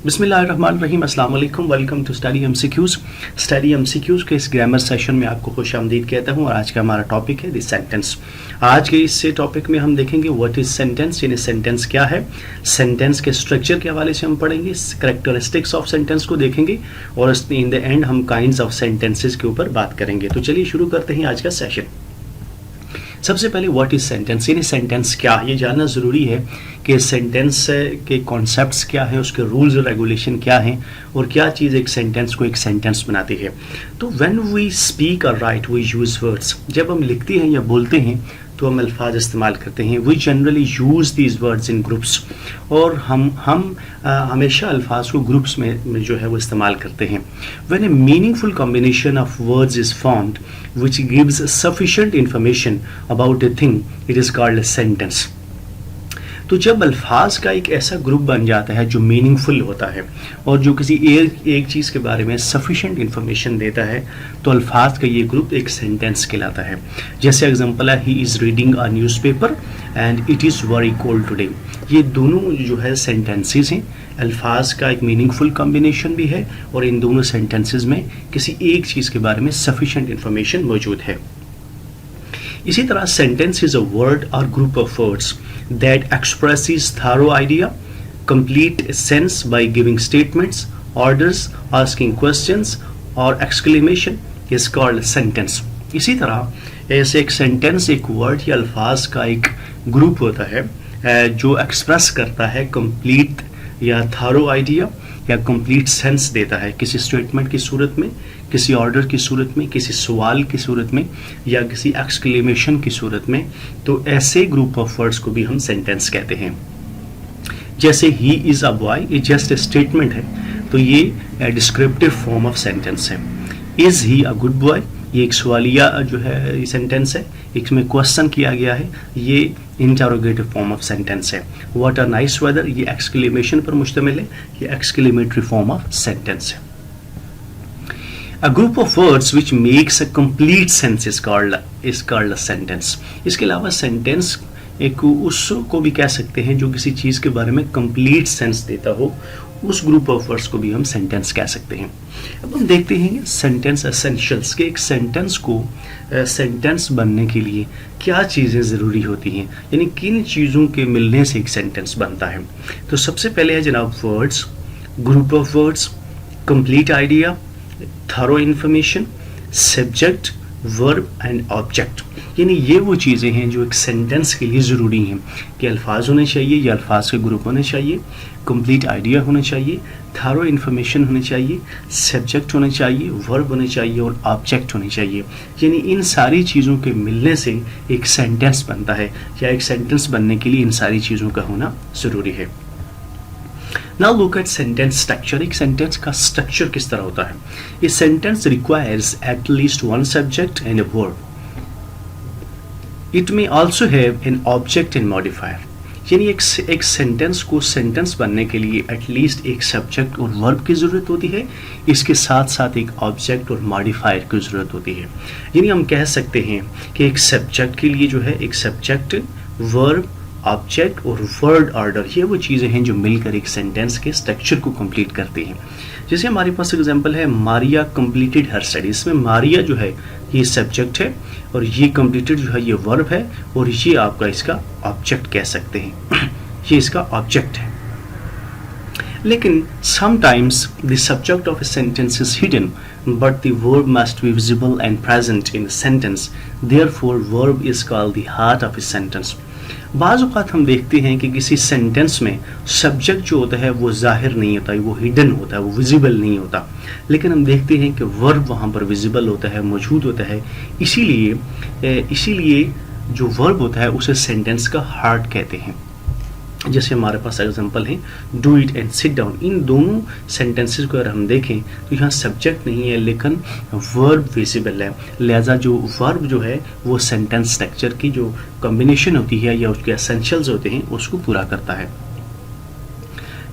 बिस्मिल्लाहिर्रहमानिर्रहीम, अस्सलाम वालेकुम। Welcome to study MCQs. Study MCQs के इस ग्रामर सेशन में आपको खुशामदीद कहता हूँ और आज का हमारा टॉपिक है दिस सेंटेंस। आज के इस टॉपिक में हम देखेंगे व्हाट इज सेंटेंस, यानी सेंटेंस क्या है, सेंटेंस के स्ट्रक्चर के हवाले से हम पढ़ेंगे, कैरेक्टरिस्टिक्स ऑफ सेंटेंस को देखेंगे और इन द एंड हम काइंड्स ऑफ सेंटेंसेस के ऊपर बात करेंगे। तो चलिए शुरू करते हैं आज का सेशन। सबसे पहले व्हाट इज सेंटेंस, यानी सेंटेंस क्या है, ये जानना ज़रूरी है कि सेंटेंस के कॉन्सेप्ट्स क्या हैं, उसके रूल्स और रेगुलेशन क्या हैं और क्या चीज़ एक सेंटेंस को एक सेंटेंस बनाती है। तो व्हेन वी स्पीक और राइट वी यूज़ वर्ड्स, जब हम लिखते हैं या बोलते हैं तो हम अल्फाज इस्तेमाल करते हैं। We generally use these words in groups, और हम हमेशा अल्फाज को ग्रुप्स में जो है वो इस्तेमाल करते हैं। When A meaningful combination of words is formed which gives sufficient information about a thing, it is called a sentence. तो जब अल्फाज का एक ऐसा ग्रुप बन जाता है जो मीनिंगफुल होता है और जो किसी एक चीज़ के बारे में सफिशेंट इंफॉर्मेशन देता है, तो अल्फाज का ये ग्रुप एक सेंटेंस कहलाता है। जैसे एग्जांपल है, he is reading a newspaper and it is very cold today. ये दोनों जो है सेंटेंसेस हैं, अल्फाज का एक मीनिंगफुल कॉम्बिनेशन भी है और इन दोनों सेंटेंसेस में किसी एक चीज़ के बारे में सफिशेंट इंफॉर्मेशन मौजूद है। इसी तरह सेंटेंस इज अ वर्ड और group of words that expresses thorough idea, complete sense by giving statements, orders, asking questions or exclamation is called sentence. इसी तरह ऐसे एक सेंटेंस एक वर्ड या अल्फाज का एक ग्रुप होता है जो एक्सप्रेस करता है कंप्लीट या थारो आइडिया या कंप्लीट सेंस देता है किसी स्टेटमेंट की सूरत में, किसी ऑर्डर की सूरत में, किसी सवाल की सूरत में या किसी एक्सक्लेमेशन की सूरत में। तो ऐसे ग्रुप ऑफ वर्ड्स को भी हम सेंटेंस कहते हैं। जैसे ही इज़ अ बॉय, ये जस्ट ए स्टेटमेंट है, तो ये डिस्क्रिप्टिव फॉर्म ऑफ सेंटेंस है। Is he a good boy, ये एक सवालिया जो है सेंटेंस है, इसमें क्वेश्चन किया गया है, ये इंटरोगेटिव फॉर्म ऑफ सेंटेंस है। व्हाट अ नाइस वेदर, ये एक्सक्लेमेशन पर मुश्तमिल है, ये एक्सक्लेमेटरी फॉर्म ऑफ सेंटेंस है। A group of words which makes a complete sense is called a sentence. इसके अलावा सेंटेंस एक उसको भी कह सकते हैं जो किसी चीज़ के बारे में कंप्लीट सेंस देता हो, उस ग्रुप ऑफ वर्ड्स को भी हम सेंटेंस कह सकते हैं। अब हम देखते हैं सेंटेंस एसेंशियल्स के, एक सेंटेंस को सेंटेंस बनने के लिए क्या चीज़ें ज़रूरी होती हैं, यानी किन चीज़ों के मिलने से एक सेंटेंस बनता है। तो सबसे पहले है जनाब words, group of words, complete idea, thorough information, subject, verb and object. यानी ये वो चीज़ें हैं जो एक सेंटेंस के लिए ज़रूरी हैं कि अल्फाज होने चाहिए या अल्फाज के ग्रुप होने चाहिए, कंप्लीट आइडिया होना चाहिए, थरो इन्फॉर्मेशन होनी चाहिए, सब्जेक्ट होना चाहिए, वर्ब होने चाहिए और ऑब्जेक्ट होने चाहिए। यानी इन सारी चीज़ों के मिलने से एक सेंटेंस बनता है, या एक सेंटेंस बनने के लिए इन सारी चीज़ों का होना ज़रूरी है। Now look at sentence structure. एक सेंटेंस का स्ट्रक्चर किस तरह होता है। ये sentence requires at least one subject and a verb. It may also have an object and modifier. यानी एक सेंटेंस को सेंटेंस बनने के लिए एटलीस्ट एक सब्जेक्ट और वर्ब की ज़रूरत होती है, इसके साथ साथ एक ऑब्जेक्ट और मॉडिफायर की ज़रूरत होती है। यानी हम कह सकते हैं कि एक सब्जेक्ट के लिए जो है एक सब्जेक्ट, वर्ब, ऑब्जेक्ट और वर्ड ऑर्डर, ये वो चीज़ें हैं जो मिलकर एक सेंटेंस के स्ट्रक्चर को कंप्लीट करती हैं। जैसे हमारे पास एग्जांपल है, मारिया कंप्लीटेड हर स्टडी। इसमें मारिया जो है ये सब्जेक्ट है और ये कंप्लीटेड जो है ये वर्ब है और ये आपका इसका ऑब्जेक्ट कह सकते हैं ये इसका ऑब्जेक्ट है। लेकिन sometimes the subject of a sentence is hidden but the verb must be visible and present in the sentence. Therefore verb is called the heart of a sentence. बाज़ औक़ात हम देखते हैं कि किसी सेंटेंस में सब्जेक्ट जो होता है वो जाहिर नहीं होता है, वो हिडन होता है, वो विजिबल नहीं होता, लेकिन हम देखते हैं कि वर्ब वहाँ पर विजिबल होता है, मौजूद होता है। इसीलिए जो वर्ब होता है उसे सेंटेंस का हार्ट कहते हैं। जैसे हमारे पास एग्जांपल है, do it and sit down. इन दोनों सेंटेंसेस को अगर हम देखें तो यहाँ सब्जेक्ट नहीं है लेकिन वर्ब विजिबल है, लिहाजा जो वर्ब जो है वो सेंटेंस स्ट्रक्चर की जो कॉम्बिनेशन होती है या उसके एसेंशियल्स होते हैं उसको पूरा करता है।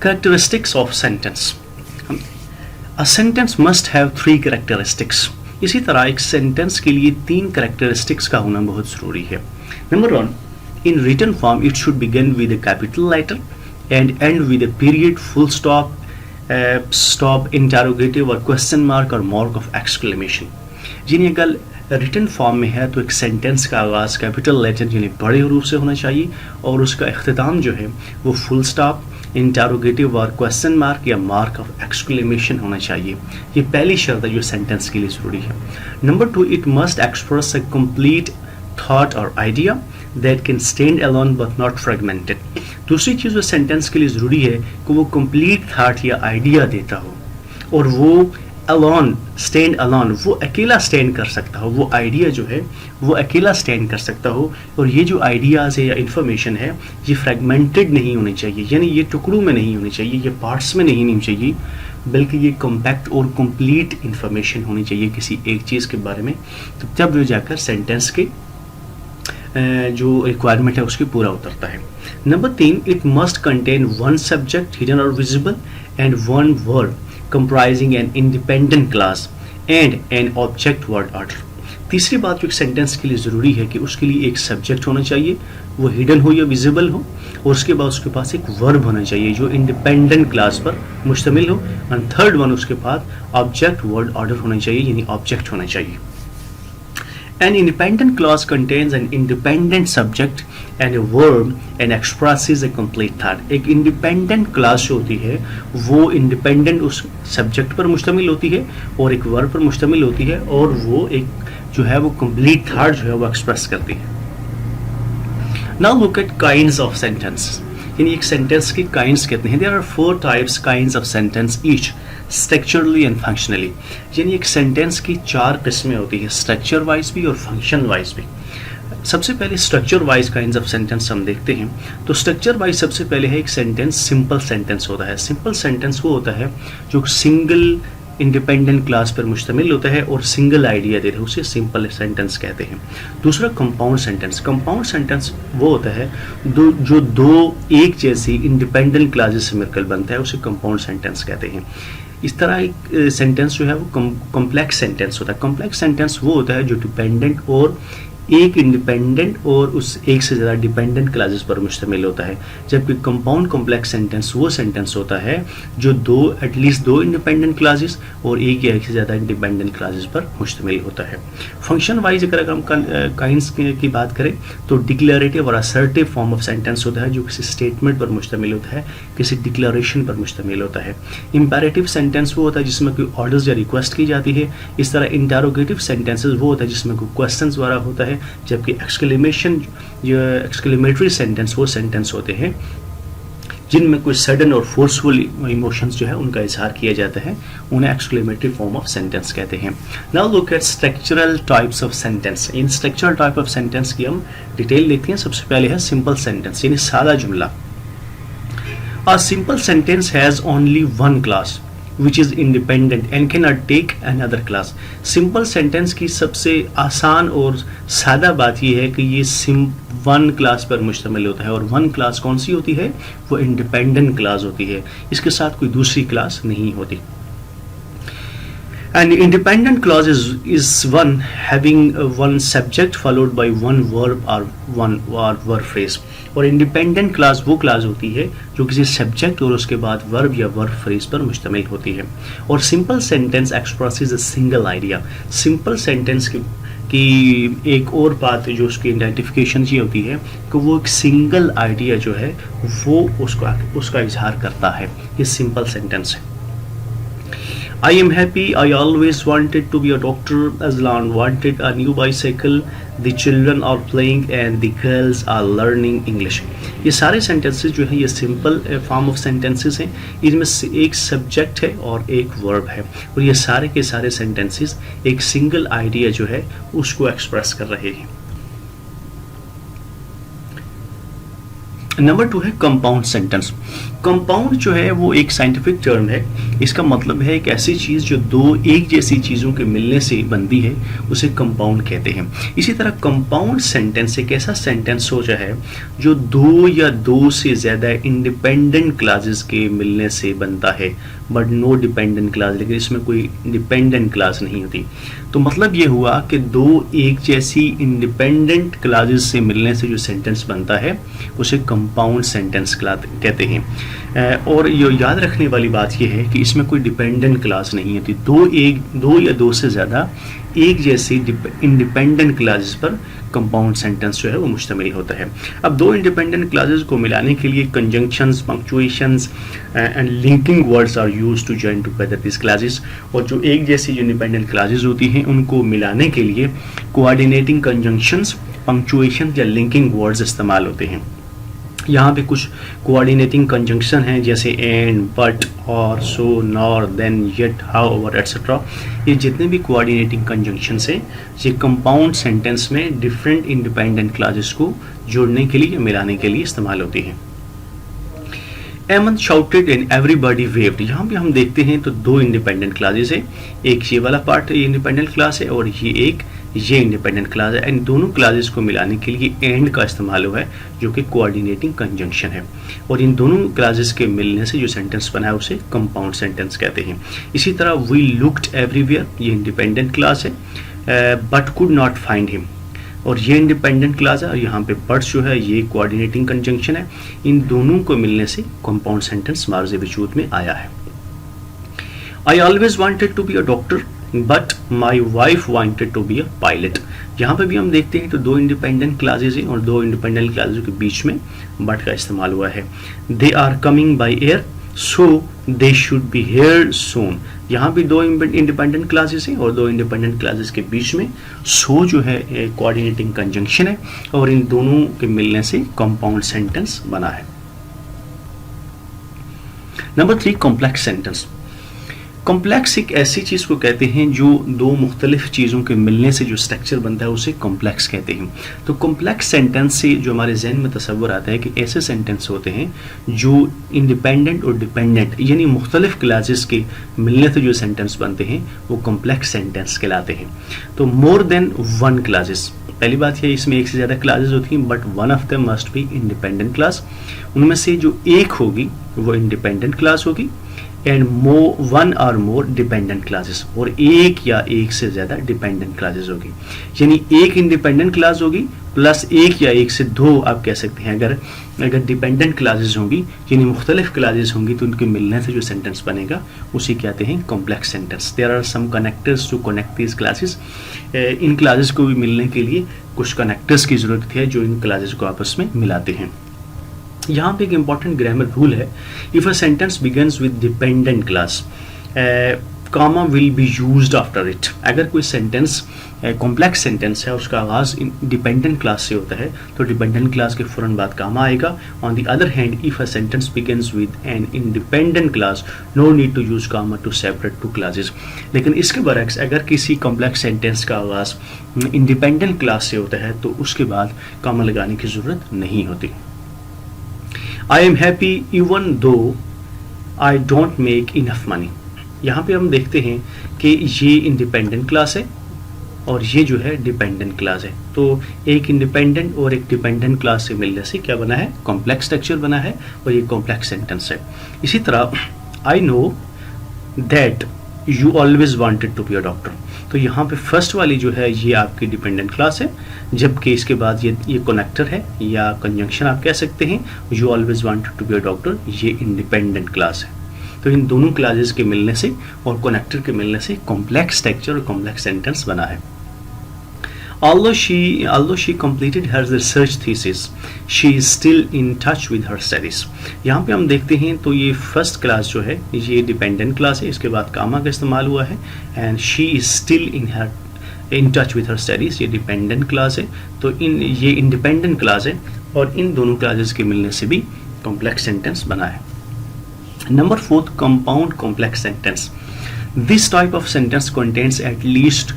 Characteristics of sentence. A sentence must have 3 characteristics. इसी तरह एक सेंटेंस के लिए 3 कैरेक्टरिस्टिक्स का होना बहुत ज़रूरी है। Number 1, in written form it should begin with a capital letter and end with a period, full stop, stop, interrogative और क्वेश्चन मार्क और मार्क ऑफ एक्सक्लेमेशन। यानी अगर रिटन फॉर्म में है तो एक सेंटेंस का आगाज़ कैपिटल लेटर यानी बड़े रूप से होना चाहिए और उसका इख्तिताम जो है वो फुल स्टॉप, इंटरोगेटिव और क्वेश्चन मार्क या मार्क ऑफ एक्सक्लेमेशन होना चाहिए। ये पहली शर्त है जो सेंटेंस के लिए ज़रूरी है। Number 2, it must express a complete thought or idea that can stand alone but not fragmented. दूसरी चीज़ जो सेंटेंस के लिए ज़रूरी है कि वो कंप्लीट थॉट या आइडिया देता हो और वो अलोन, स्टैंड अलोन, वो अकेला स्टैंड कर सकता हो, वो आइडिया जो है वो अकेला स्टैंड कर सकता हो। और ये जो आइडियाज़ है या इन्फॉर्मेशन है ये फ्रेगमेंटेड नहीं होनी चाहिए, यानी ये टुकड़ों में नहीं होनी चाहिए, ये पार्ट्स में नहीं होनी चाहिए, बल्कि ये कॉम्पैक्ट और कंप्लीट इन्फॉर्मेशन होनी चाहिए किसी एक चीज़ के बारे में। तो तब जो जाकर सेंटेंस के जो रिक्वायरमेंट है उसकी पूरा उतरता है। Number 3, it must contain one subject hidden or visible and one word comprising an independent class and an object word order। तीसरी बात जो एक सेंटेंस के लिए ज़रूरी है कि उसके लिए एक सब्जेक्ट होना चाहिए, वो हिडन हो या विजिबल हो, और उसके बाद उसके पास एक वर्ब होना चाहिए जो इंडिपेंडेंट क्लास पर मुश्तमिल हो, और थर्ड वन उसके बाद ऑब्जेक्ट वर्ड ऑर्डर होना चाहिए यानी ऑब्जेक्ट होना चाहिए। An independent clause contains an independent subject and a verb and expresses a complete thought। एक independent clause जो होती है वो independent उस subject पर मुश्तमिल होती है और एक verb पर मुश्तमिल होती है और वो एक जो है वो complete thought जो है वो express करती है। Now look at kinds of sentences। यानी एक सेंटेंस की काइंड्स कहते हैं। There are 4 types kinds of sentence each structurally and functionally. यानी एक सेंटेंस की 4 किस्में होती है, स्ट्रक्चर वाइज भी और फंक्शन वाइज भी। सबसे पहले structure wise kinds of sentence हम देखते हैं। तो स्ट्रक्चर वाइज सबसे पहले है एक सेंटेंस सिंपल सेंटेंस होता है। सिंपल सेंटेंस वो होता है जो सिंगल इंडिपेंडेंट क्लास पर मुश्तमिल होता है और सिंगल आइडिया देता है, उसे सिंपल सेंटेंस कहते हैं। दूसरा कंपाउंड सेंटेंस। कंपाउंड सेंटेंस वो होता है जो दो एक जैसी इंडिपेंडेंट क्लासेस से मिलकर बनता है, उसे कंपाउंड सेंटेंस कहते हैं। इस तरह एक सेंटेंस जो है वो कॉम्प्लेक्स सेंटेंस होता है। कॉम्प्लेक्स सेंटेंस वो होता है जो डिपेंडेंट और एक इंडिपेंडेंट और उस एक से ज़्यादा डिपेंडेंट क्लासेस पर मुश्तमिल होता है, जबकि कंपाउंड कॉम्प्लेक्स सेंटेंस वो सेंटेंस होता है जो एटलीस्ट दो इंडिपेंडेंट क्लासेस और एक या एक से ज़्यादा इंडिपेंडेंट क्लासेस पर मुश्तमिल होता है। फंक्शन वाइज अगर हम काइंड्स की बात करें तो declarative or assertive form of sentence होता है जो किसी स्टेटमेंट पर मुश्तमिल होता है, किसी डिक्लेरेशन पर मुश्तमिल होता है। इंपेरेटिव सेंटेंस वो होता है जिसमें कोई ऑर्डर्स या रिक्वेस्ट की जाती है। इस तरह इंटरोगेटिव सेंटेंसेस वो होता है जिसमें कोई क्वेश्चन द्वारा होता है, जबकि एक्सक्लेमेटरी सेंटेंस वो सेंटेंस होते हैं जिनमें कोई सडन और फोर्सफुल इमोशंस जो है उनका इजहार किया जाता है, उन्हें एक्सक्लेमेटरी फॉर्म ऑफ सेंटेंस कहते हैं। Now look at structural types of sentence. In structural type of sentence की हम डिटेल देखते हैं। सबसे पहले है सिंपल सेंटेंस यानी सादा जुमला। A simple sentence has only one class which is independent and cannot take another class। Simple sentence की सबसे आसान और सादा बात यह है कि ये वन क्लास पर मुश्तमिल होता है, और वन क्लास कौन सी होती है? वो इंडिपेंडेंट क्लास होती है, इसके साथ कोई दूसरी क्लास नहीं होती। An independent clause is one having one subject followed by one verb or one verb phrase। और इंडिपेंडेंट क्लास वो क्लास होती है जो किसी सब्जेक्ट और उसके बाद वर्ब या वर्ब फ्रेज पर मुश्तमिल होती है। और simple sentence expresses a single idea. Simple sentence की एक और बात जो उसकी आइडेंटिफिकेशन ये होती है कि वो एक सिंगल आइडिया जो है वो उसका इजहार करता है। ये सिंपल सेंटेंस है। I am happy, I always wanted to be a doctor, Aslan wanted a new bicycle, the children are playing and the girls are learning English। ये सारे सेंटेंसेस जो है ये सिंपल फॉर्म ऑफ सेंटेंसेस हैं। इनमें से एक सब्जेक्ट है और एक वर्ब है, और ये सारे के सारे सेंटेंसेस एक सिंगल आइडिया जो है उसको एक्सप्रेस कर रहे हैं। नंबर 2 है कंपाउंड सेंटेंस। कंपाउंड जो है वो एक साइंटिफिक टर्म है। इसका मतलब है एक ऐसी चीज़ जो दो एक जैसी चीज़ों के मिलने से बनती है, उसे कंपाउंड कहते हैं। इसी तरह कंपाउंड सेंटेंस एक ऐसा सेंटेंस सोचा है जो दो या दो से ज़्यादा इंडिपेंडेंट क्लासेस के मिलने से बनता है, बट नो डिपेंडेंट क्लास, लेकिन इसमें कोई डिपेंडेंट क्लास नहीं होती। तो मतलब ये हुआ कि दो एक जैसी इंडिपेंडेंट क्लासेस से मिलने से जो सेंटेंस बनता है उसे कंपाउंड सेंटेंस कहते हैं। और ये याद रखने वाली बात यह है कि इसमें कोई डिपेंडेंट क्लास नहीं है, तो दो या दो से ज़्यादा एक जैसी इंडिपेंडेंट क्लासेस पर कंपाउंड सेंटेंस जो है वो मुश्तमिल होता है। अब दो इंडिपेंडेंट क्लासेस को मिलाने के लिए conjunctions, punctuations and linking words are used to join together this clauses. और जो एक जैसी जो इंडिपेंडेंट क्लासेस होती हैं उनको मिलाने के लिए कोऑर्डिनेटिंग कंजंक्शंस, पंक्चुएशन या लिंकिंग वर्ड्स इस्तेमाल होते हैं। यहाँ पे कुछ कोऑर्डिनेटिंग कंजंक्शन हैं जैसे and, but, or, so, nor, then, yet, however etcetera. ये जितने भी कोऑर्डिनेटिंग कंजंक्शंस हैं ये कंपाउंड सेंटेंस में डिफरेंट इंडिपेंडेंट क्लासेस को जोड़ने के लिए, मिलाने के लिए इस्तेमाल होती हैं। एमन शाउटेड एंड एवरीबॉडी वेव्ड। यहाँ पे हम देखते हैं तो दो इंडिपेंडेंट क्लासेस है, एक ये वाला पार्ट ये इंडिपेंडेंट क्लास है और ये इंडिपेंडेंट क्लास है। इन दोनों क्लासेस को मिलाने के लिए एंड का इस्तेमाल हुआ है जो कि कोऑर्डिनेटिंग कंजंक्शन है, और इन दोनों क्लासेस के मिलने से जो सेंटेंस बना है उसे कंपाउंड सेंटेंस कहते हैं। इसी तरह वी लुक्ड एवरीवेयर, ये इंडिपेंडेंट क्लास है, but could not find him, और ये इंडिपेंडेंट क्लास है, और यहाँ पे बट जो है ये कोऑर्डिनेटिंग कंजंक्शन है। इन दोनों को मिलने से कंपाउंड सेंटेंस मार्ज़ वजूद में आया है। I always wanted to be a doctor but my wife wanted to be a pilot. यहाँ पे भी हम देखते हैं तो दो इंडिपेंडेंट क्लासेस हैं और दो इंडिपेंडेंट क्लासेस के बीच में बट का इस्तेमाल हुआ है। They are coming by air so they should be here soon. यहाँ भी दो इंडिपेंडेंट क्लासेस हैं और दो इंडिपेंडेंट क्लासेस के बीच में सो जो है कोऑर्डिनेटिंग कंजंक्शन है, और इन दोनों के मिलने से कंपाउंड सेंटेंस बना है। Number 3, complex sentence. कॉम्प्लेक्स एक ऐसी चीज़ को कहते हैं जो दो मुख्तलिफ चीज़ों के मिलने से जो स्ट्रक्चर बनता है उसे कॉम्प्लेक्स कहते हैं। तो कॉम्प्लेक्स सेंटेंस से जो हमारे जहन में तस्वर आता है कि ऐसे सेंटेंस होते हैं जो इंडिपेंडेंट और डिपेंडेंट यानी मुख्तलिफ क्लासेस के मिलने से जो सेंटेंस बनते हैं वो कॉम्प्लेक्स सेंटेंस कहलाते हैं। तो मोर देन वन क्लासेस, पहली बात है इसमें एक से ज़्यादा क्लासेस होती हैं but one of them must be independent class. उनमें से जो एक होगी वो इंडिपेंडेंट क्लास होगी, एंड वन और मोर डिपेंडेंट क्लासेस, और एक या एक से ज़्यादा डिपेंडेंट क्लासेस होगी। यानी एक इंडिपेंडेंट क्लास होगी प्लस एक या एक से दो आप कह सकते हैं। अगर डिपेंडेंट क्लासेस होंगी यानी मुख्तलिफ क्लासेस होंगी तो उनके मिलने से जो सेंटेंस बनेगा उसे कहते हैं complex sentence. There are some connectors to connect these clauses. इन क्लासेस को भी मिलने के लिए कुछ कनेक्टर्स की ज़रूरत है जो इन क्लासेस को आपस में मिलाते हैं। यहाँ पे एक इंपॉर्टेंट ग्रामर रूल है, if a sentence begins with dependent class comma will be used after it. अगर कोई सेंटेंस कॉम्प्लेक्स सेंटेंस है उसका आगाज डिपेंडेंट क्लास से होता है तो डिपेंडेंट क्लास के फौरन बाद कामा आएगा। On the other hand if a sentence begins with an independent clause no need to use comma to separate two clauses. लेकिन इसके बरक्स अगर किसी कॉम्प्लेक्स सेंटेंस का आगाज इंडिपेंडेंट क्लास से होता है तो उसके बाद कामा लगाने की ज़रूरत नहीं होती। I am happy even though I don't make enough money. यहाँ पे हम देखते हैं कि ये इंडिपेंडेंट क्लास है और ये जो है डिपेंडेंट क्लास है। तो एक इंडिपेंडेंट और एक डिपेंडेंट क्लास से मिलने से क्या बना है, कॉम्प्लेक्स स्ट्रक्चर बना है और ये कॉम्प्लेक्स सेंटेंस है। इसी तरह I know that you always wanted to be a doctor. तो यहाँ पे फर्स्ट वाली जो है ये आपकी डिपेंडेंट क्लास है, जबकि इसके बाद ये कनेक्टर है या कंजंक्शन आप कह सकते हैं। You always wanted to be a doctor ये इंडिपेंडेंट क्लास है। तो इन दोनों क्लासेस के मिलने से और कनेक्टर के मिलने से कॉम्प्लेक्स स्ट्रक्चर और कॉम्प्लेक्स सेंटेंस बना है। Although she completed her research thesis, she is still in touch with her studies. यहाँ पे हम देखते हैं तो ये फर्स्ट क्लास जो है ये डिपेंडेंट क्लास है, इसके बाद कामा का इस्तेमाल हुआ है and she is still in touch with her studies, ये डिपेंडेंट क्लास है। तो ये इंडिपेंडेंट क्लास है और इन दोनों क्लासेस के मिलने से भी कॉम्प्लेक्स सेंटेंस बना है। Number 4, compound complex sentence. This type of sentence contains at least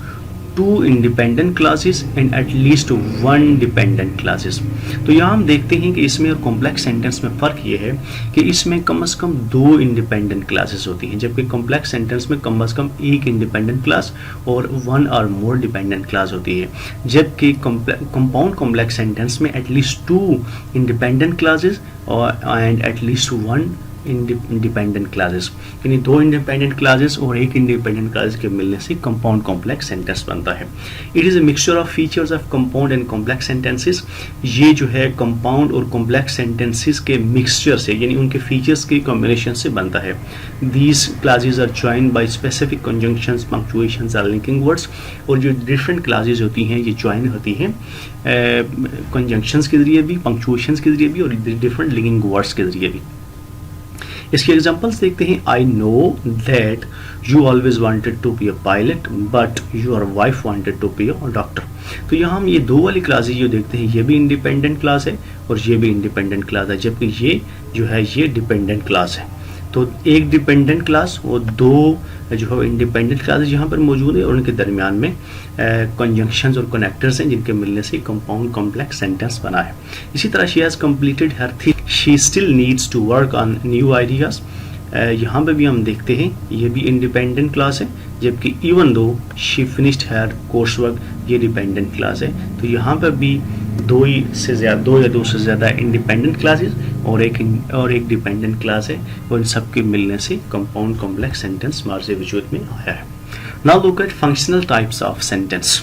2 independent classes and at least 1 dependent classes. तो यहाँ हम देखते हैं कि इसमें और कॉम्प्लेक्स सेंटेंस में फ़र्क ये है कि इसमें कम से कम 2 इंडिपेंडेंट क्लासेस होती हैं, जबकि कॉम्प्लेक्स सेंटेंस में कम से कम एक इंडिपेंडेंट क्लास और 1 और मोर डिपेंडेंट क्लास होती है। जबकि कंपाउंड कॉम्प्लेक्स सेंटेंस में एटलीस्ट 2 इंडिपेंडेंट क्लासेस और एंड एटलीस्ट 1 इंडिपेंडेंट क्लासेस, यानी दो इंडिपेंडेंट क्लासेस और एक इंडिपेंडेंट क्लास के मिलने से कंपाउंड कॉम्प्लेक्स सेंटेंस बनता है। It is a mixture of features of compound and complex sentences. ये जो है कंपाउंड और कॉम्प्लेक्स सेंटेंसेस के मिक्सचर से, यानी उनके फीचर्स के कॉम्बिनेशन से बनता है। These clauses are joined by specific conjunctions, punctuations और लिंकिंग वर्ड्स। और जो डिफरेंट क्लासेस होती हैं ये ज्वाइन होती हैं कंजंक्शंस के जरिए भी, पंक्चुएशंस के जरिए भी और डिफरेंट लिंकिंग वर्ड्स के जरिए भी। इसके एग्जांपल्स देखते हैं। I know that you always wanted to be a pilot but your wife wanted to be a doctor. तो यहाँ हम ये दो वाली क्लासेज जो देखते हैं, ये भी इंडिपेंडेंट क्लास है और ये भी इंडिपेंडेंट क्लास है, जबकि ये जो है ये डिपेंडेंट क्लास है। तो एक डिपेंडेंट क्लास और दो जो है इंडिपेंडेंट क्लासेज यहाँ पर मौजूद है और उनके दरमियान में कंजंक्शंस और कनेक्टर्स हैं जिनके मिलने से कंपाउंड कॉम्प्लेक्स सेंटेंस बना है। इसी तरह she has completed her thing, she still needs to work on new ideas. यहाँ पे भी हम देखते हैं ये भी इंडिपेंडेंट क्लास है, जबकि even though she finished her course work, ये डिपेंडेंट क्लास है। तो यहाँ पर भी दो या दो से ज़्यादा इंडिपेंडेंट क्लासेस और एक डिपेंडेंट क्लास है और इन सब के मिलने से कंपाउंड कॉम्प्लेक्स सेंटेंस हमारे वजूद में आया है। Now look at functional types of sentence.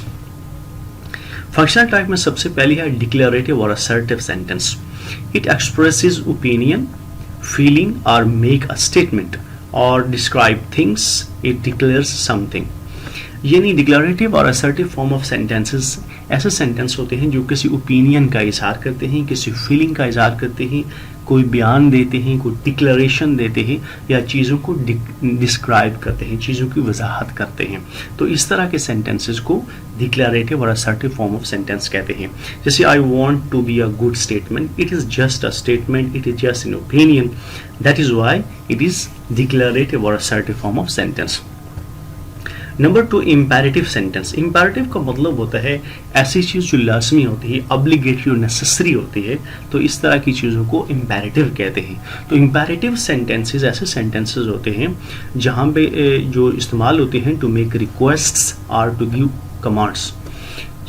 Functional type में सबसे पहली है declarative or assertive sentence. It expresses opinion, feeling और मेक अ स्टेटमेंट और describe things, it declares something. यानी declarative or assertive form of sentences ऐसे sentence होते हैं जो किसी ओपिनियन का इजहार करते हैं, किसी फीलिंग का इजहार करते हैं, कोई बयान देते हैं, कोई डिक्लेरेशन देते हैं या चीज़ों को डिस्क्राइब करते हैं, चीज़ों की वजाहत करते हैं। तो इस तरह के सेंटेंसेस को declarative or assertive form of sentence कहते हैं। जैसे I want to be a good statement, it is just a statement, it is just an opinion, that is why it is declarative or assertive form of sentence. Number 2, imperative sentence. Imperative का मतलब होता है ऐसी चीज़ जो लाजमी होती है, obligatory और नेसेसरी होती है, तो इस तरह की चीज़ों को इम्पेरेटिव कहते हैं। तो इम्पेरेटिव सेंटेंसेस ऐसे सेंटेंसेस होते हैं जहाँ पे जो इस्तेमाल होते हैं टू मेक रिक्वेस्ट्स और टू गिव कमांड्स।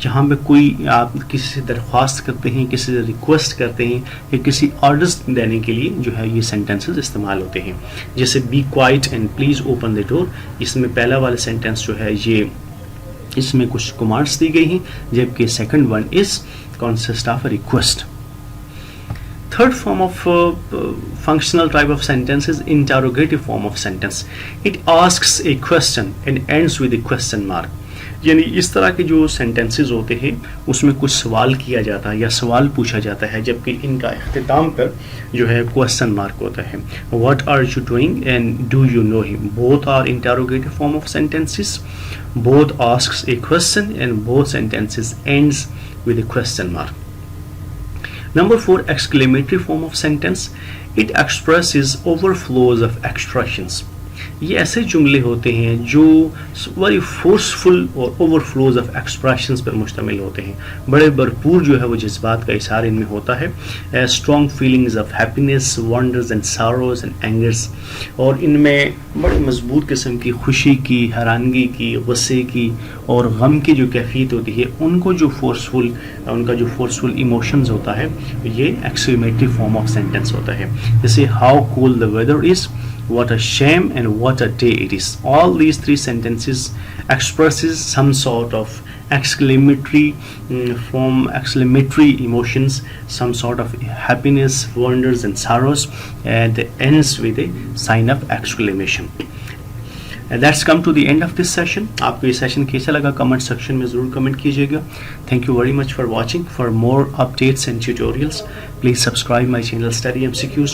जहाँ पे कोई आप किसी से दरख्वास्त करते हैं, किसी से रिक्वेस्ट करते हैं या किसी ऑर्डर्स देने के लिए जो है ये सेंटेंसेस इस्तेमाल होते हैं। जैसे be quiet and please open the door, इसमें पहला वाला सेंटेंस जो है ये इसमें कुछ कमांड्स दी गई हैं, जबकि second one is consist of a request. Third form of functional type of sentence is interrogative form of sentence. It asks a question and ends with a question mark. यानी इस तरह के जो सेंटेंसेस होते हैं उसमें कुछ सवाल किया जाता है या सवाल पूछा जाता है, जबकि इनका इख्तिताम पर जो है क्वेश्चन मार्क होता है। What are you doing and do you know him? Both are interrogative form of sentences. Both asks a question and both sentences ends with a question mark. Number 4, exclamatory form of sentence. It expresses overflows of expressions. ये ऐसे जुमले होते हैं जो very forceful और overflows of expressions पर मुश्तमिल होते हैं। बड़े भरपूर जो है वो जज्बात का इज़हार इनमें होता है। Strong feelings of happiness, wonders and sorrows and angers, और इनमें बड़े मजबूत किस्म की खुशी की, हैरानगी की, गुस्से की और गम की जो कैफियत होती है, उनका जो फोर्सफुल इमोशंस होता है, ये एक्सक्लेमेटरी फॉर्म ऑफ सेंटेंस होता है। जैसे how cool the weather is, what a shame and what a day it is. All these three sentences expresses some sort of exclamatory emotions, some sort of happiness, wonders and sorrows, and ends with a sign of exclamation. And that's come to the end of this session. आपको ये session कैसा लगा comment section में ज़रूर comment कीजिएगा। Thank you very much for watching. For more updates and tutorials, please subscribe my channel Study MCQs.